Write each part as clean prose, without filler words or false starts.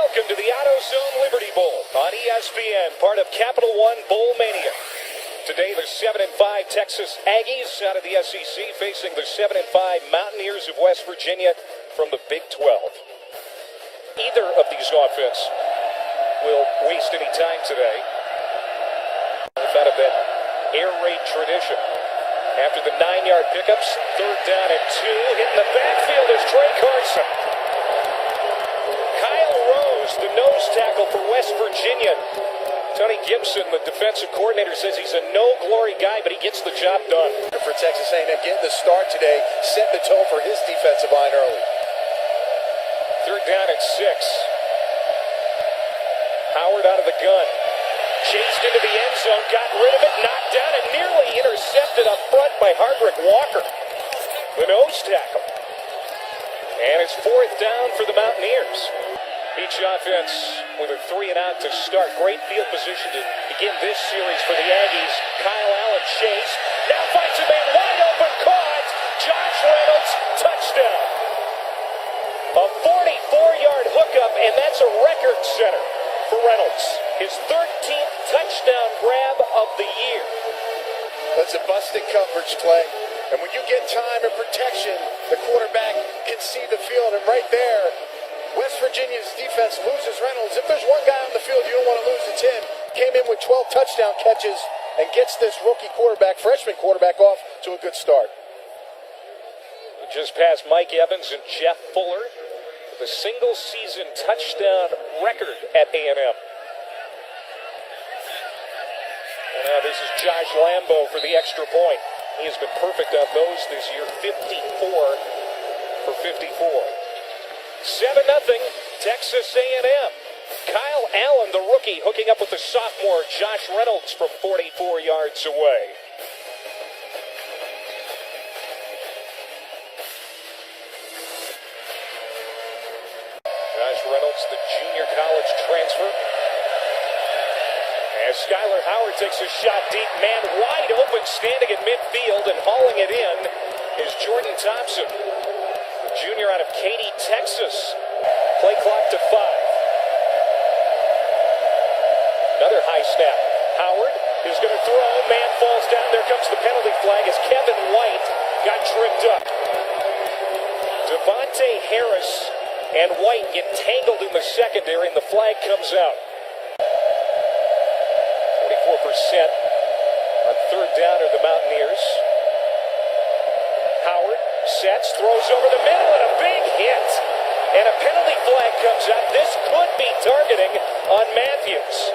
Welcome to the AutoZone Liberty Bowl on ESPN, part of Capital One Bowl Mania. Today, the 7-5 Texas Aggies out of the SEC facing the 7-5 Mountaineers of West Virginia from the Big 12. Either of these offense will waste any time today. Out of that air raid tradition. After the 9-yard pickups, 3rd down and 2. Hitting the backfield is Trey Carson. Kyle Rose, the nose tackle for West Virginia. Tony Gibson, the defensive coordinator, says he's a no-glory guy, but he gets the job done. For Texas A&M getting the start today, set the tone for his defensive line early. 3rd down and 6. Howard out of the gun. Chased into the end zone, got rid of it, knocked down, and nearly intercepted up front by Hardrick Walker, the nose tackle. And it's 4th down for the Mountaineers. Each offense with a 3-and-out to start. Great field position to begin this series for the Aggies. Kyle Allen chased, now finds a man wide open, caught. Josh Reynolds, touchdown. A 44-yard hookup, and that's a record setter for Reynolds. His 13th touchdown grab of the year. That's a busted coverage, Clay. And when you get time and protection, the quarterback can see the field. And right there, West Virginia's defense loses Reynolds. If there's one guy on the field you don't want to lose, it's him. Came in with 12 touchdown catches and gets this rookie quarterback, freshman quarterback, off to a good start. Just past Mike Evans and Jeff Fuller, the single-season touchdown record at A&M. And now this is Josh Lambo for the extra point. He has been perfect on those this year, 54 for 54. 7-0, Texas A&M. Kyle Allen, the rookie, hooking up with the sophomore Josh Reynolds from 44 yards away. Josh Reynolds, the junior college transfer. As Skyler Howard takes a shot deep, man wide open, standing in midfield and hauling it in is Jordan Thompson, the junior out of Katy, Texas. Play clock to 5. Another high snap. Howard is going to throw. Man falls down. There comes the penalty flag as Kevin White got tripped up. Devontae Harris and White get tangled in the secondary, and the flag comes out. 24% on 3rd down are the Mountaineers. Howard sets, throws over the middle, and a big hit. And a penalty flag comes out. This could be targeting on Matthews.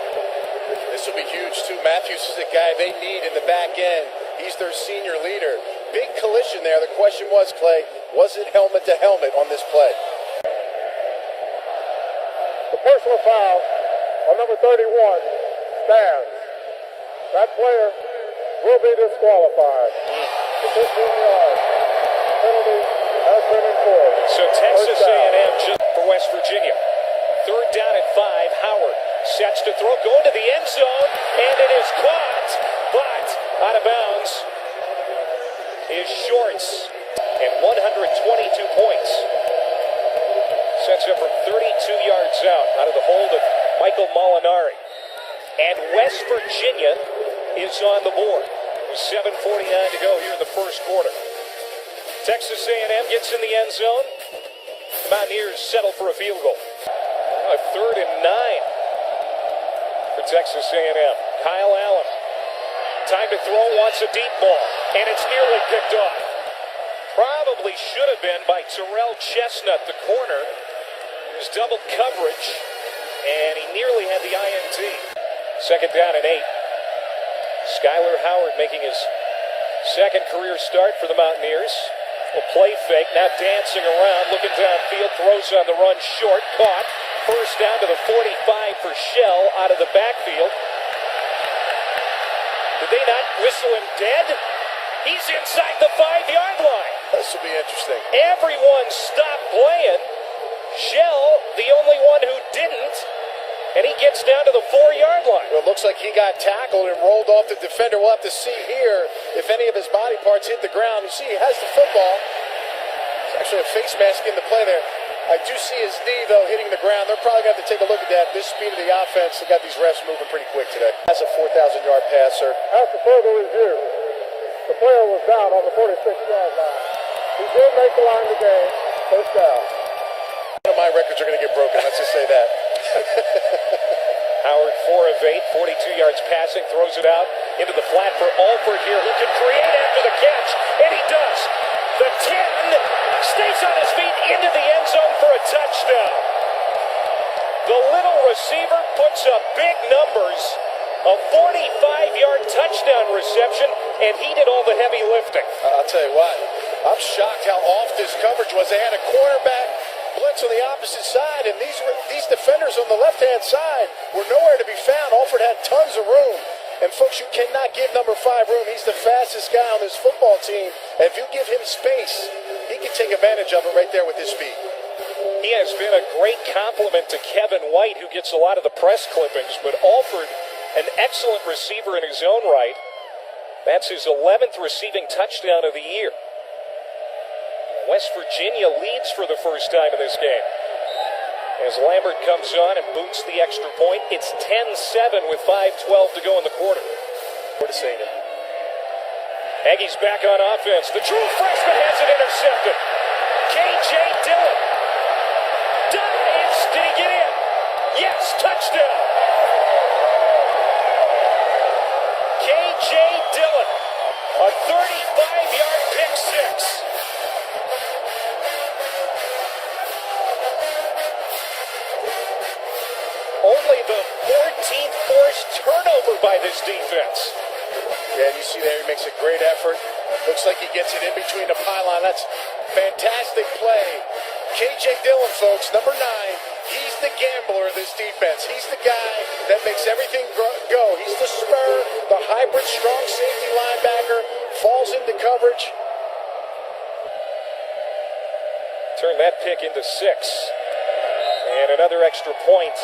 This will be huge, too. Matthews is the guy they need in the back end. He's their senior leader. Big collision there. The question was, Clay, was it helmet to helmet on this play? The personal foul on number 31 stands. That player will be disqualified. 15 yards. Penalty has been enforced. So Texas A&M just for West Virginia. 3rd down and 5. Howard sets to throw, going to the end zone, and it is caught, but out of bounds is Shorts, and 122 points. Sets up from 32 yards out of the hold of Michael Molinari. And West Virginia is on the board with 7:49 to go here in the first quarter. Texas A&M gets in the end zone. Mountaineers settle for a field goal. A 3rd and 9 for Texas A&M. Kyle Allen. Time to throw, wants a deep ball, and it's nearly picked off. Probably should have been by Terrell Chestnut, the corner. It was double coverage, and he nearly had the INT. 2nd down and 8. Skyler Howard making his 2nd career start for the Mountaineers. A play fake, now dancing around, looking downfield, throws on the run short, caught. 1st down to the 45 for Shell out of the backfield. Did they not whistle him dead? He's inside the 5-yard line. This will be interesting. Everyone stopped playing. Shell, the only one who didn't. And he gets down to the 4-yard line. Well, it looks like he got tackled and rolled off the defender. We'll have to see here if any of his body parts hit the ground. You see he has the football. There's actually a face mask in the play there. I do see his knee, though, hitting the ground. They're probably going to have to take a this speed of the offense, they got these refs moving pretty quick today. That's a 4,000-yard passer. After further review, the player was down on the 46-yard line. He did make the line of the game. First down. None of my records are going to get broken. Let's just say that. Howard 4 of 8, 42 yards passing, throws it out into the flat for Alford here, who can create after the catch, and he does. The 10 stays on his feet into the end zone for a touchdown. The little receiver puts up big numbers, a 45-yard touchdown reception, and he did all the heavy lifting. I'll tell you what, I'm shocked how off this coverage was. They had a cornerback blitz on the opposite side, and these defenders on the left-hand side were nowhere to be found. Alford had tons of room. And, folks, you cannot give number 5 room. He's the fastest guy on this football team. And if you give him space, he can take advantage of it right there with his speed. He has been a great compliment to Kevin White, who gets a lot of the press clippings. But Alford, an excellent receiver in his own right. That's his 11th receiving touchdown of the year. West Virginia leads for the first time in this game. As Lambert comes on and boots the extra point, it's 10-7 with 5:12 to go in the quarter. Aggies back on offense. The true freshman has it intercepted. K.J. Dillon dives. Did he get in? Yes, touchdown. K.J. Dillon, a 35-yard pick six. Only the 14th forced turnover by this defense. Yeah, you see there, he makes a great effort. Looks like he gets it in between the pylon. That's fantastic play. K.J. Dillon, folks, number 9. He's the gambler of this defense. He's the guy that makes everything go. He's the spur, the hybrid strong safety linebacker, falls into coverage. Turn that pick into 6. And another extra point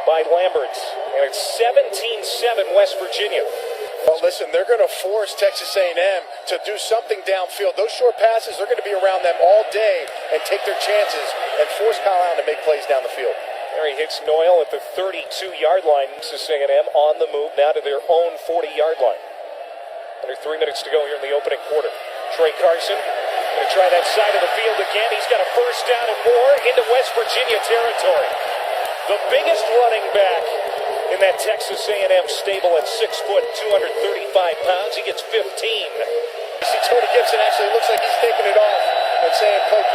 by Lambert. And it's 17-7 West Virginia. Well, listen, they're going to force Texas A&M to do something downfield. Those short passes, they're going to be around them all day and take their chances and force Kyle Allen to make plays down the field. There he hits Noel at the 32-yard line. Texas A&M on the move now to their own 40-yard line. Under 3 minutes to go here in the opening quarter. Trey Carson going to try that side of the field again. He's got a first down and more into West Virginia territory. The biggest running back in that Texas A&M stable at 6 foot, 235 pounds. He gets 15. See, Tony Gibson actually looks like he's taking it off and saying, "Poke."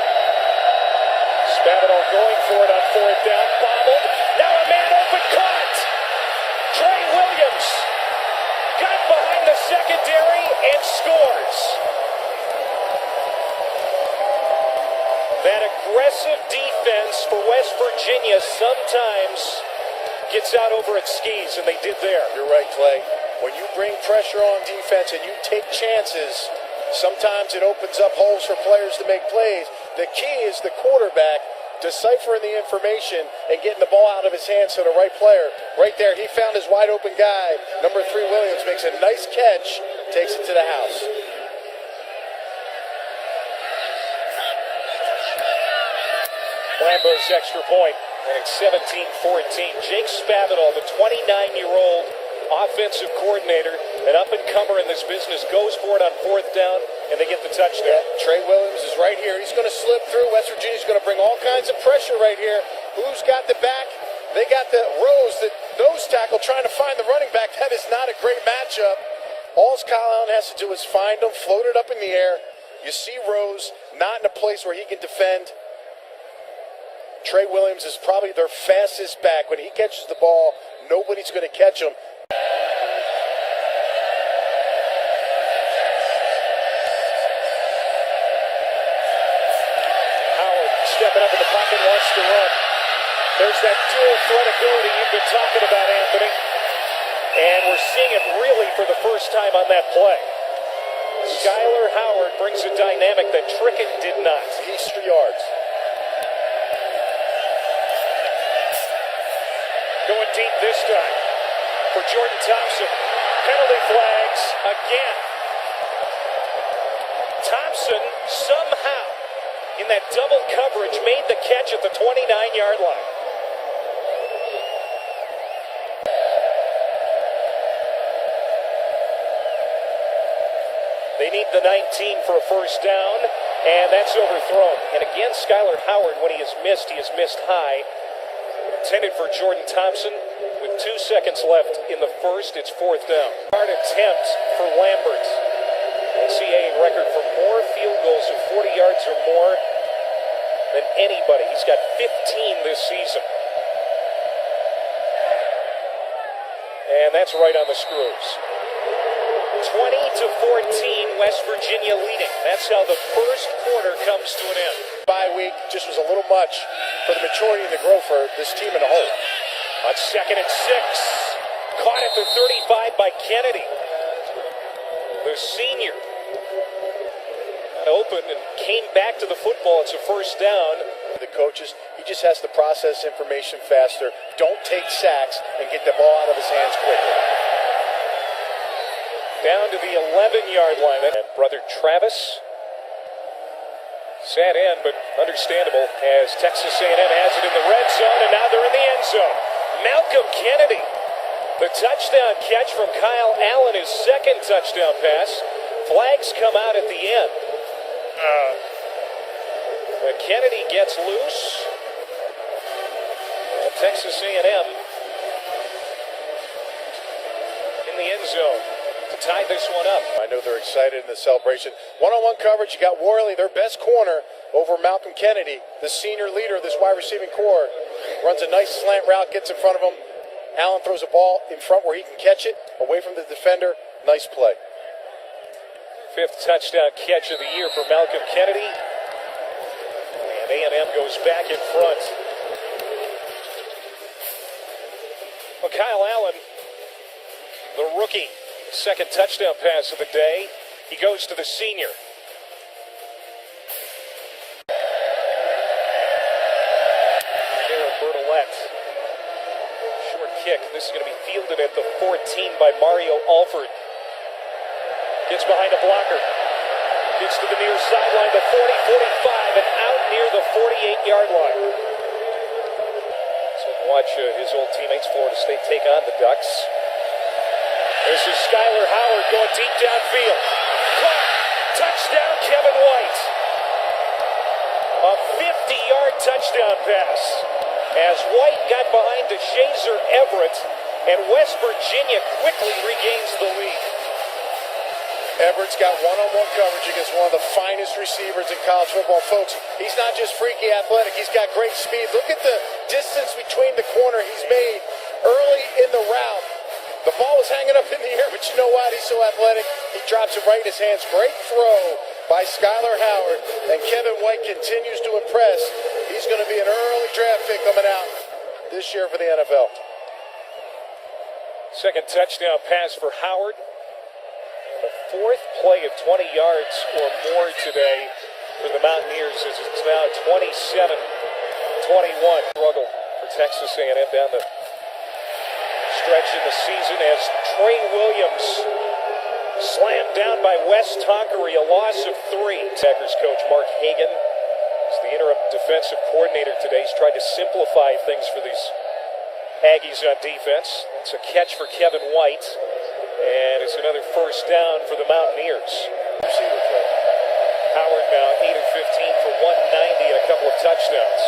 Spavital going for it on 4th down. Bobbled. Now a man open, caught. Trey Williams got behind the secondary and scores. That aggressive defense for West Virginia sometimes gets out over its skis, and they did there. You're right, Clay. When you bring pressure on defense and you take chances, sometimes it opens up holes for players to make plays. The key is the quarterback deciphering the information and getting the ball out of his hands to the right player. Right there, he found his wide open guy. Number 3, Williams, makes a nice catch, takes it to the house. Lambeau's extra point, and it's 17-14. Jake Spavital, the 29-year-old offensive coordinator, an up-and-comer in this business, goes for it on 4th down, and they get the touchdown. Yeah, Trey Williams is right here. He's going to slip through. West Virginia's going to bring all kinds of pressure right here. Who's got the back? They got the Rose, the nose tackle, trying to find the running back. That is not a great matchup. All Kyle Allen has to do is find him, float it up in the air. You see Rose not in a place where he can defend. Trey Williams is probably their fastest back. When he catches the ball, nobody's going to catch him. Howard stepping up in the pocket, wants to run. There's that dual threat ability you've been talking about, Anthony. And we're seeing it really for the first time on that play. Skyler Howard brings a dynamic that Trickett did not. He's 3 yards. Going deep this time for Jordan Thompson. Penalty flags again. Thompson somehow, in that double coverage, made the catch at the 29-yard line. need the 19 for a first down, and that's overthrown. And again, Skylar Howard, when he has missed high. Intended for Jordan Thompson. With 2 seconds left in the first, it's fourth down. Hard attempt for Lambert. NCAA record for more field goals of 40 yards or more than anybody. He's got 15 this season. And that's right on the screws. 20-14, West Virginia leading. That's how the first quarter comes to an end. Bye week just was a little much for the maturity and the growth for this team in a whole. On 2nd and 6, caught at the 35 by Kennedy. The senior got open and came back to the football. It's a first down. The coaches, he just has to process information faster. Don't take sacks and get the ball out of his hands quickly. Down to the 11-yard line. And brother Travis sat in, but understandable as Texas A&M has it in the red zone, and now they're in the end zone. Malcolm Kennedy, the touchdown catch from Kyle Allen, his second touchdown pass. Flags come out at the end. But Kennedy gets loose. And Texas A&M in the end zone to tie this one up. I know they're excited in the celebration. One-on-one coverage, you got Worley, their best corner, over Malcolm Kennedy, the senior leader of this wide receiving core. Runs a nice slant route, gets in front of him. Allen throws a ball in front where he can catch it, away from the defender. Nice play. 5th touchdown catch of the year for Malcolm Kennedy. And A&M goes back in front. Well, Kyle Allen, the rookie, second touchdown pass of the day. He goes to the senior. Short kick. This is going to be fielded at the 14 by Mario Alford. Gets behind a blocker. Gets to the near sideline, the 40, 45, and out near the 48-yard line. So watch his old teammates, Florida State, take on the Ducks. This is Skylar Howard going deep downfield. Caught. Touchdown, Kevin White. A 50-yard touchdown pass as White got behind DeShazer Everett, and West Virginia quickly regains the lead. Everett's got one-on-one coverage against one of the finest receivers in college football. Folks, he's not just freaky athletic, he's got great speed. Look at the distance between the corner he's made early in the route. The ball was hanging up in the air, but you know what? He's so athletic, he drops it right in his hands. Great throw by Skylar Howard, and Kevin White continues to impress. He's going to be an early draft pick coming out this year for the NFL. Second touchdown pass for Howard. The fourth play of 20 yards or more today for the Mountaineers as it's now 27-21. Struggle for Texas A&M down the stretch in the season as Trey Williams slammed down by Wes Tonkery, a loss of 3. Packers coach Mark Hagan is the interim defensive coordinator today. He's tried to simplify things for these Aggies on defense. It's a catch for Kevin White. And it's another first down for the Mountaineers. Howard now 8 of 15 for 190 and a couple of touchdowns.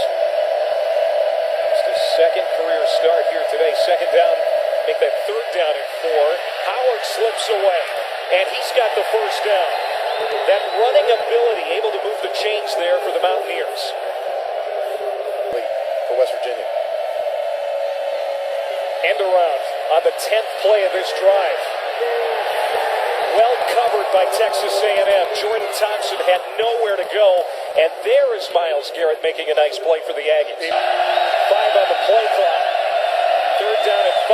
It's his second career start here today. Second down, make that third down and 4. Howard slips away, and he's got the first down. That running ability, able to move the chains there for the Mountaineers. For West Virginia. End around on the 10th play of this drive. Well covered by Texas A&M. Jordan Thompson had nowhere to go, and there is Myles Garrett making a nice play for the Aggies. 5 on the play clock. Third down and 5.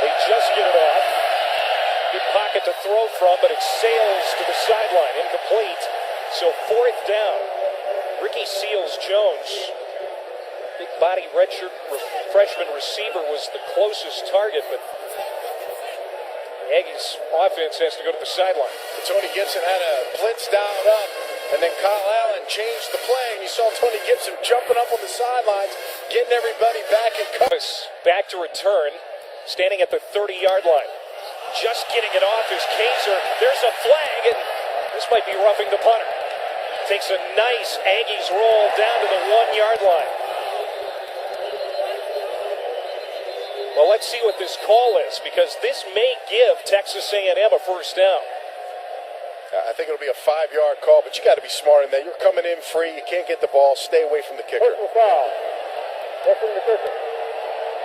They just get it off. Good pocket to throw from, but it sails to the sideline. Incomplete. So fourth down. Ricky Seals-Jones, big body redshirt freshman receiver, was the closest target, but the Aggies offense has to go to the sideline. Tony Gibson had a blitz dialed up, and then Kyle Allen changed the play, and you saw Tony Gibson jumping up on the sidelines, getting everybody back in cover. Back to return, standing at the 30-yard line. Just getting it off is Kaiser. There's a flag, and this might be roughing the punter. Takes a nice Aggies roll down to the 1-yard line. Well, let's see what this call is, because this may give Texas A&M a first down. I think it'll be a 5-yard call, but you got to be smart in that. You're coming in free. You can't get the ball. Stay away from the kicker. Personal foul. Roughing the kicker.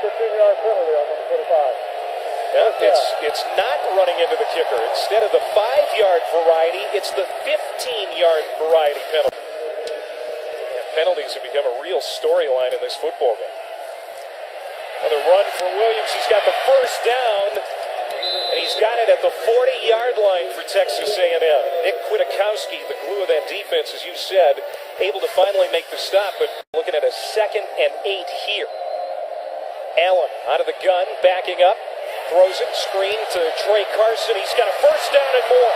15-yard penalty on number 25. Yeah, it's not running into the kicker. Instead of the 5-yard variety, it's the 15-yard variety penalty. And penalties have become a real storyline in this football game. Another run for Williams. He's got the first down, and he's got it at the 40-yard line for Texas A&M. Nick Kwiatkowski, the glue of that defense, as you said, able to finally make the stop, but looking at a 2nd and 8 here. Allen out of the gun, backing up, throws it, screen to Trey Carson. He's got a first down and more.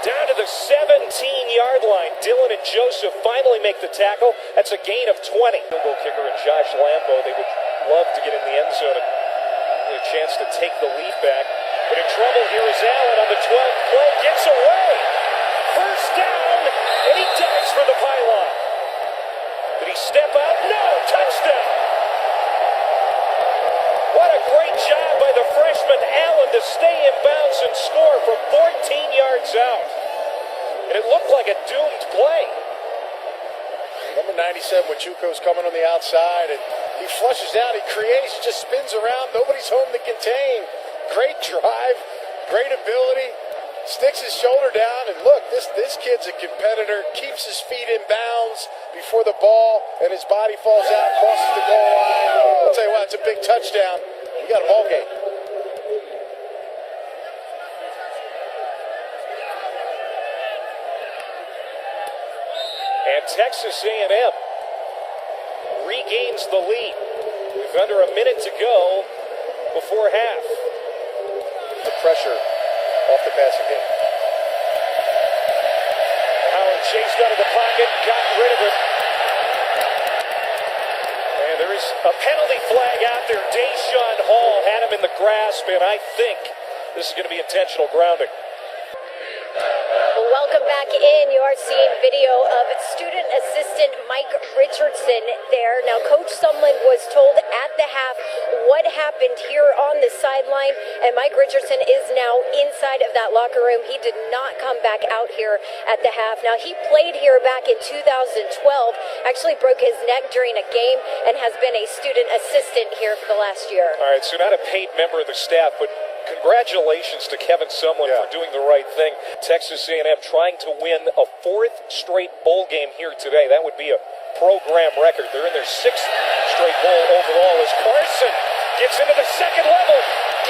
Down to the 17-yard line. Dylan and Joseph finally make the tackle. That's a gain of 20. Field goal kicker and Josh Lambo, they would love to get in the end zone and get a chance to take the lead back. But in trouble here is Allen on the 12th play. Gets away. First down, and he dives for the pylon. Did he step out? No. Touchdown. What a great job by the freshman Allen to stay in bounds and score from 14 yards out. And it looked like a doomed play. Number 97, Wachuko's coming on the outside, and he flushes out, he creates, just spins around. Nobody's home to contain. Great drive, great ability. Sticks his shoulder down, and look, this kid's a competitor. Keeps his feet in bounds before the ball, and his body falls out, crosses the goal line. I'll tell you what, it's a big touchdown. You got a ball game. And Texas A&M regains the lead with under a minute to go before half. The pressure off the passing game. Howard chased out of the pocket, got rid of it. And there is a penalty flag out there. Deshaun Hall had him in the grasp, and I think this is going to be intentional grounding. Welcome back in. You are seeing video of student assistant Mike Richardson there. Now, Coach Sumlin was told at the half what happened here on the sideline, and Mike Richardson is now inside of that locker room. He did not come back out here at the half. Now, he played here back in 2012, actually broke his neck during a game, and has been a student assistant here for the last year. All right, so not a paid member of the staff, but congratulations to Kevin Sumlin for doing the right thing. Texas A&M trying to win a 4th straight bowl game here today. That would be a program record. They're in their 6th straight bowl overall as Carson gets into the second level,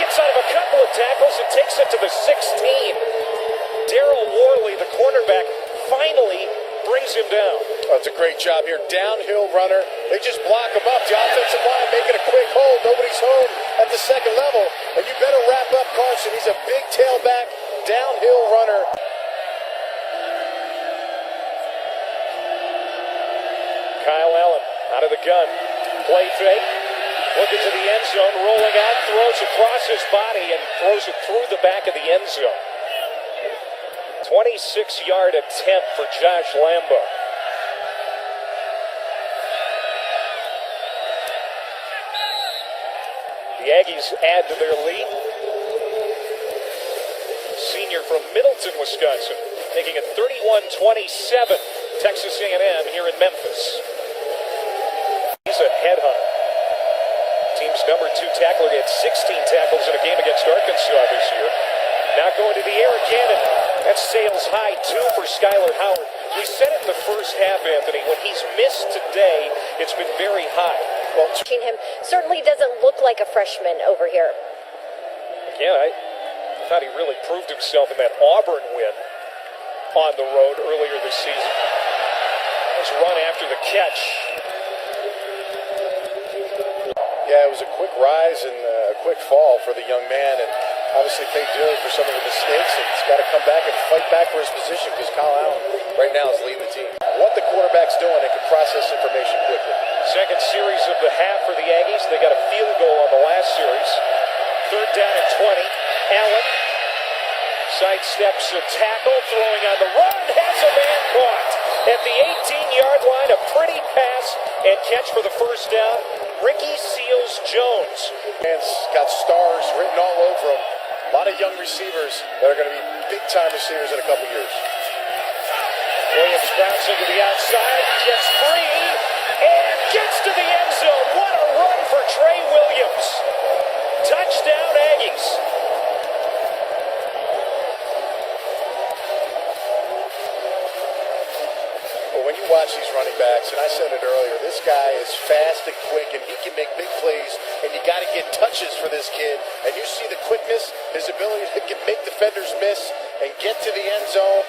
gets out of a couple of tackles and takes it to the 16. Darryl Worley, the cornerback, finally brings him down. Oh, it's a great job here. Downhill runner. They just block him up. The offensive line making a quick hold. Nobody's home at the second level. And you better wrap up Carson. He's a big tailback, downhill runner. Kyle Allen out of the gun. Play fake. Looking to the end zone. Rolling out. Throws across his body and throws it through the back of the end zone. 26-yard attempt for Josh Lambo. The Aggies add to their lead. Senior from Middleton, Wisconsin, making it 31-27. Texas A&M here in Memphis. He's a headhunter. Team's number 2 tackler. He had 16 tackles in a game against Arkansas this year. Now going to the air again, and that sails high, 2 for Skylar Howard. We said it in the first half, Anthony, when he's missed today, it's been very high. Well, him certainly doesn't look like a freshman over here. Again, I thought he really proved himself in that Auburn win on the road earlier this season. Nice run after the catch. Yeah, it was a quick rise and a quick fall for the young man, and obviously paid dearly for some of the mistakes, and he's got to come back and fight back for his position because Kyle Allen right now is leading the team. What the quarterback's doing, they can process information quickly. Second series of the half for the Aggies. They got a field goal on the last series. 3rd down and 20. Sidesteps a tackle, throwing on the run, has a man caught at the 18-yard line. A pretty pass and catch for the first down. Ricky Seals-Jones. Man's got stars written all over him. A lot of young receivers that are going to be big-time receivers in a couple years. Williams bouncing to the outside, gets free, and gets to the end zone. What a run for Trey Williams. Touchdown, Aggies. Well, when you watch these running backs, and I said it earlier, this guy is fast and quick, and he can make big plays, and you got to get touches for this kid. And you see the quickness, his ability to make defenders miss and get to the end zone.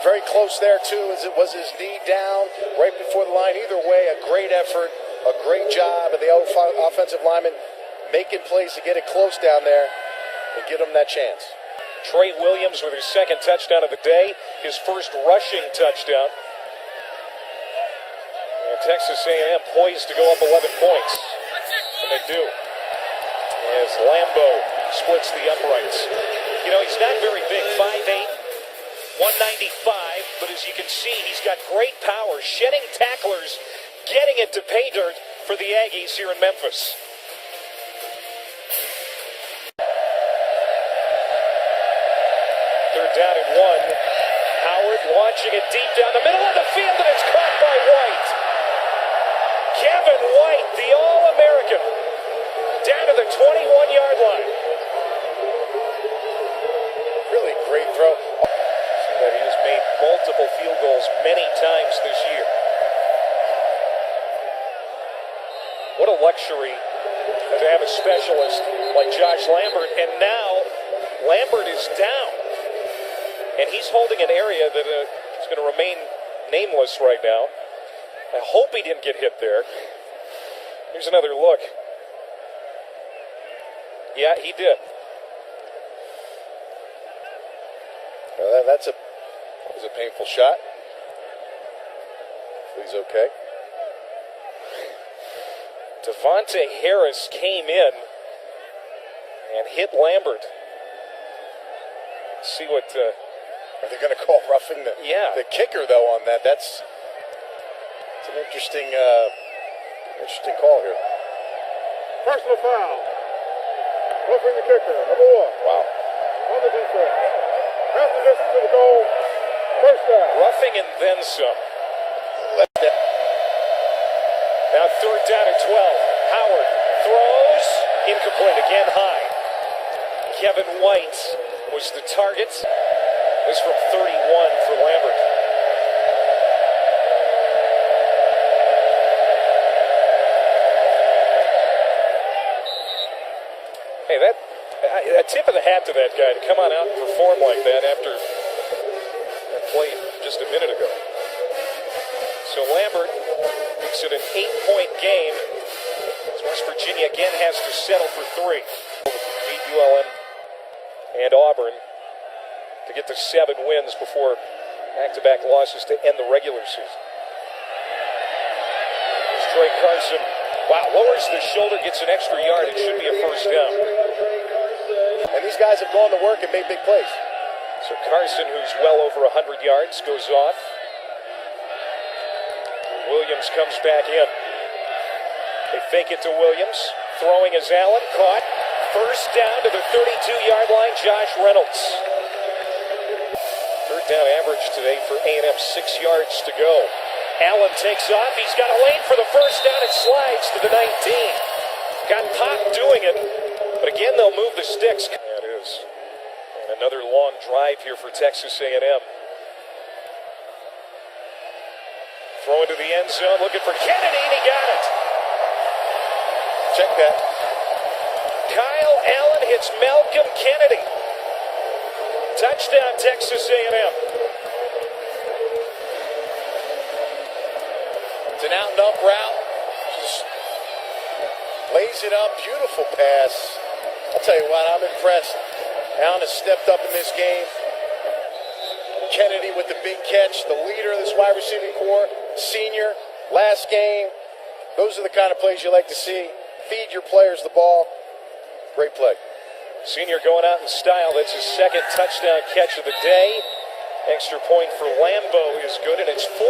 Very close there, too, as it was his knee down right before the line. Either way, a great effort, a great job of the offensive lineman making plays to get it close down there and get him that chance. Trey Williams with his second touchdown of the day, his first rushing touchdown. And Texas A&M poised to go up 11 points. And they do. As Lambo splits the uprights. You know, he's not very big, 5'8", 195, but as you can see, he's got great power, shedding tacklers, getting it to pay dirt for the Aggies here in Memphis. Third down and 1. Howard launching it deep down the middle of the field, and it's caught by White. Kevin White, the All-American, down to the 21-yard line. Really great throw. That he has made multiple field goals many times this year. What a luxury to have a specialist like Josh Lambert, and now Lambert is down. And he's holding an area that is going to remain nameless right now. I hope he didn't get hit there. Here's another look. Yeah, he did. Well, that was a painful shot. He's okay. Devontae Harris came in and hit Lambert. Let's see what... Are they going to call roughing the kicker, though, on that? It's an interesting call here. Personal foul. Roughing the kicker, number 1. Wow. On the defense. Half the distance to the goal. First down. Roughing and then some. Now third down at 12. Howard throws. Incomplete again high. Kevin White was the target. This from 31 for Lambert. Hey, a tip of the hat to that guy to come on out and perform like that after that play just a minute ago. So Lambert makes it an 8-point game. As West Virginia again has to settle for 3. Beat ULM and Auburn to get to 7 wins before back-to-back losses to end the regular season. As Troy Carson, lowers the shoulder, gets an extra yard. It should be a first down. And these guys have gone to work and made big plays. So Carson, who's well over 100 yards, goes off. Williams comes back in. They fake it to Williams. Throwing is Allen, caught. First down to the 32-yard line, Josh Reynolds. Third down average today for A&M, 6 yards to go. Allen takes off. He's got a lane for the first down. It slides to the 19. Got popped doing it. But again, they'll move the sticks. That is. And another long drive here for Texas A&M. Throw into the end zone, looking for Kennedy, and he got it. Check that. Kyle Allen hits Malcolm Kennedy. Touchdown, Texas A&M. It's an out-and-up route. Just lays it up. Beautiful pass. I'll tell you what, I'm impressed. Allen has stepped up in this game. Kennedy with the big catch, the leader of this wide receiving corps, senior, last game. Those are the kind of plays you like to see. Feed your players the ball. Great play. Senior going out in style. That's his second touchdown catch of the day. Extra point for Lambo is good, and it's 45-30.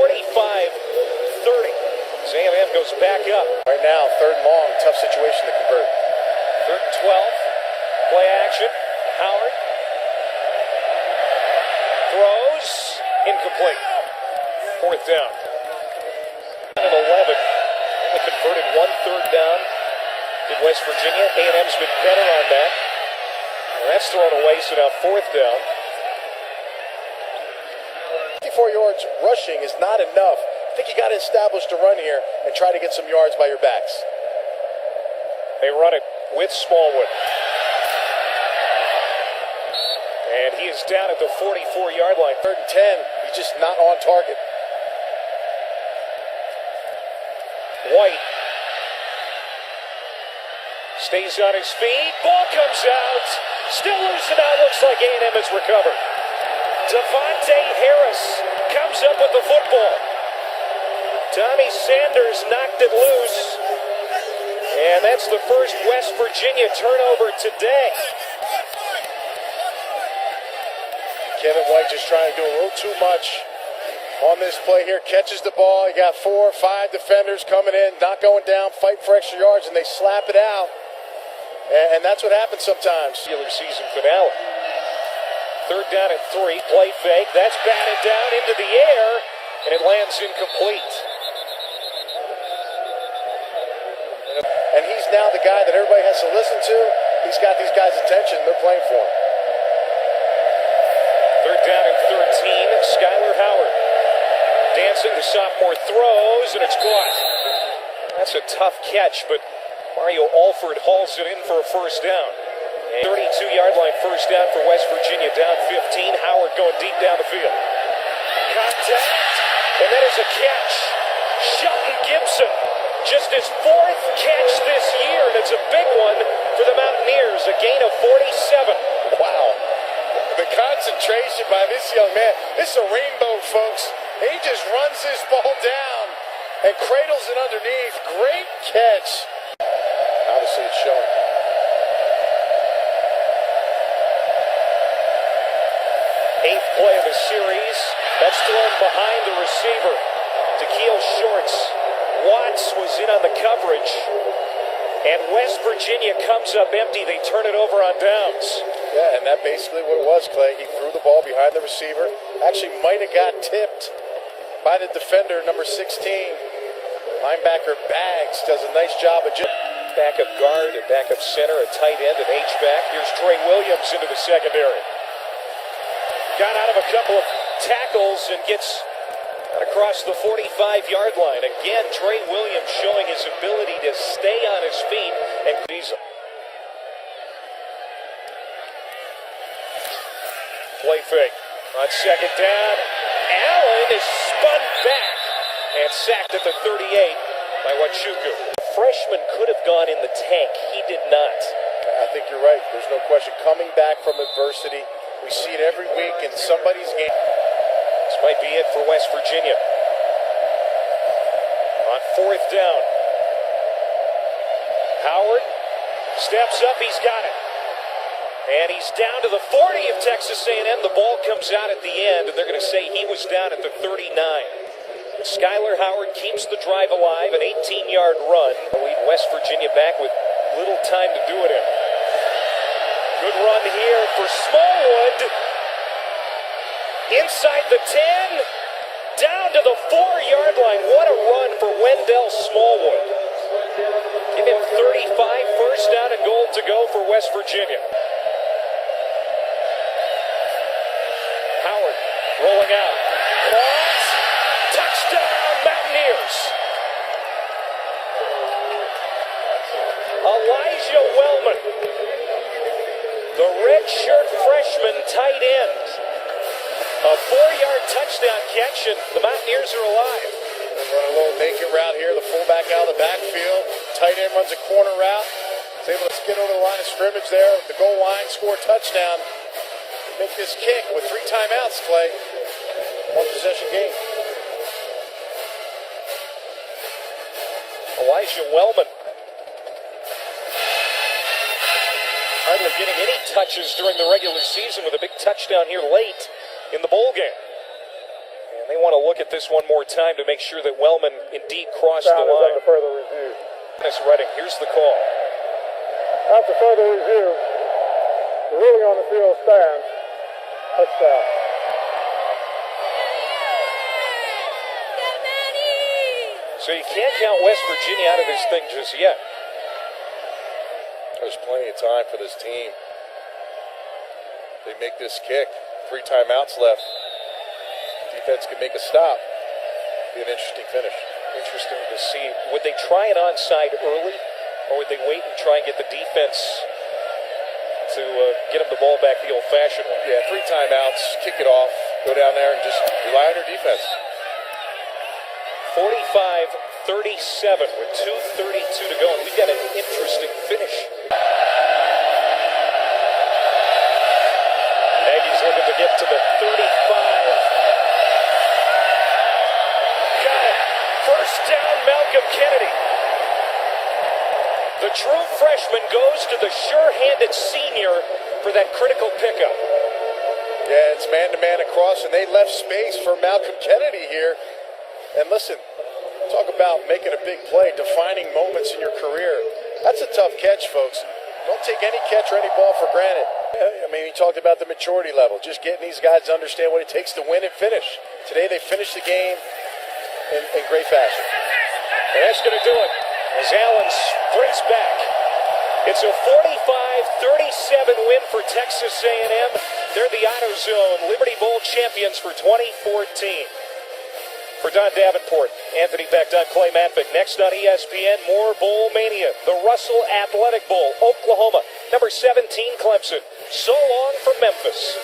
As A&M goes back up. Right now, third and long, tough situation to convert. Third and 12. Play action. Howard throws. Incomplete. Fourth down. And 11. Only converted one third down in West Virginia. A&M's been better on that. And that's thrown away, so now fourth down. 54 yards rushing is not enough. I think you got to establish the run here and try to get some yards by your backs. They run it with Smallwood. And he is down at the 44-yard line. Third and 10, he's just not on target. White stays on his feet. Ball comes out. Still loose, and now looks like A&M has recovered. Devontae Harris comes up with the football. Tommy Sanders knocked it loose. And that's the first West Virginia turnover today. Kevin White just trying to do a little too much on this play here. Catches the ball. You got 4 or 5 defenders coming in, not going down, fight for extra yards, and they slap it out. And that's what happens sometimes. Regular season finale. Third down and 3. Play fake. That's batted down into the air, and it lands incomplete. And he's now the guy that everybody has to listen to. He's got these guys' attention. They're playing for him. Third down and 13. Skyler Howard dancing. The sophomore throws, and it's caught. That's a tough catch, but Mario Alford hauls it in for a first down. 32-yard line first down for West Virginia, down 15. Howard going deep down the field. Contact, and that is a catch. Shelton Gibson, just his 4th catch this year, and it's a big one for the Mountaineers, a gain of 47. Wow. The concentration by this young man. This is a rainbow, folks. He just runs this ball down and cradles it underneath. Great catch. Obviously, it's showing. Eighth play of the series. That's thrown behind the receiver. Takeel Shorts. Watts was in on the coverage. And West Virginia comes up empty. They turn it over on downs. Yeah, and that basically what it was, Clay. He threw the ball behind the receiver. Actually might have got tipped by the defender, number 16. Linebacker Baggs does a nice job of just backup guard, a backup center, a tight end, an H-back. Here's Trey Williams into the secondary. Got out of a couple of tackles and gets across the 45-yard line. Again, Trey Williams showing his ability to stay on his feet and squeeze him. Play fake on second down. Allen is spun back and sacked at the 38 by Wachuku. Freshman could have gone in the tank. He did not. I think you're right. There's no question. Coming back from adversity, we see it every week in somebody's game. This might be it for West Virginia. On fourth down. Howard steps up. He's got it. And he's down to the 40 of Texas A&M. The ball comes out at the end, and they're going to say he was down at the 39. Skyler Howard keeps the drive alive, an 18-yard run. Lead West Virginia back with little time to do it in. Good run here for Smallwood. Inside the 10, down to the 4-yard line. What a run for Wendell Smallwood. Give him 35, first down and goal to go for West Virginia. Howard rolling out. Caught. Touchdown, Mountaineers. Elijah Wellman, the redshirt freshman tight end. A 4-yard touchdown catch, and the Mountaineers are alive. Run a little naked route here. The fullback out of the backfield. Tight end runs a corner route. Is able to skid over the line of scrimmage there. The goal line, score a touchdown. Make this kick with 3 timeouts, Clay. 1 possession game. Elijah Wellman. hardly getting any touches during the regular season with a big touchdown here late in the bowl game. And they want to look at this one more time to make sure that Wellman indeed crossed the line. Under further review. Dennis Redding, here's the call. After further review, the ruling on the field stands. Touchdown. So you can't count West Virginia out of this thing just yet. There's plenty of time for this team. They make this kick. 3 timeouts left. Defense can make a stop. Be an interesting finish. Interesting to see. Would they try an onside early, or would they wait and try and get the defense to get them the ball back the old-fashioned way? Yeah, 3 timeouts, kick it off, go down there and just rely on their defense. 45-37 with 2:32 to go, and we've got an interesting finish. Aggies looking to get to the 35. Got it. First down, Malcolm Kennedy. The true freshman goes to the sure-handed senior for that critical pickup. Yeah, it's man-to-man across, and they left space for Malcolm Kennedy here. And listen, talk about making a big play, defining moments in your career. That's a tough catch, folks. Don't take any catch or any ball for granted. I mean, he talked about the maturity level, just getting these guys to understand what it takes to win and finish. Today they finished the game in great fashion. And that's going to do it as Allen sprints back. It's a 45-37 win for Texas A&M. They're the AutoZone Liberty Bowl champions for 2014. For Don Davenport, Anthony Beck, Don Clay Matvick. Next on ESPN, more Bowl Mania. The Russell Athletic Bowl, Oklahoma. Number 17, Clemson. So long from Memphis.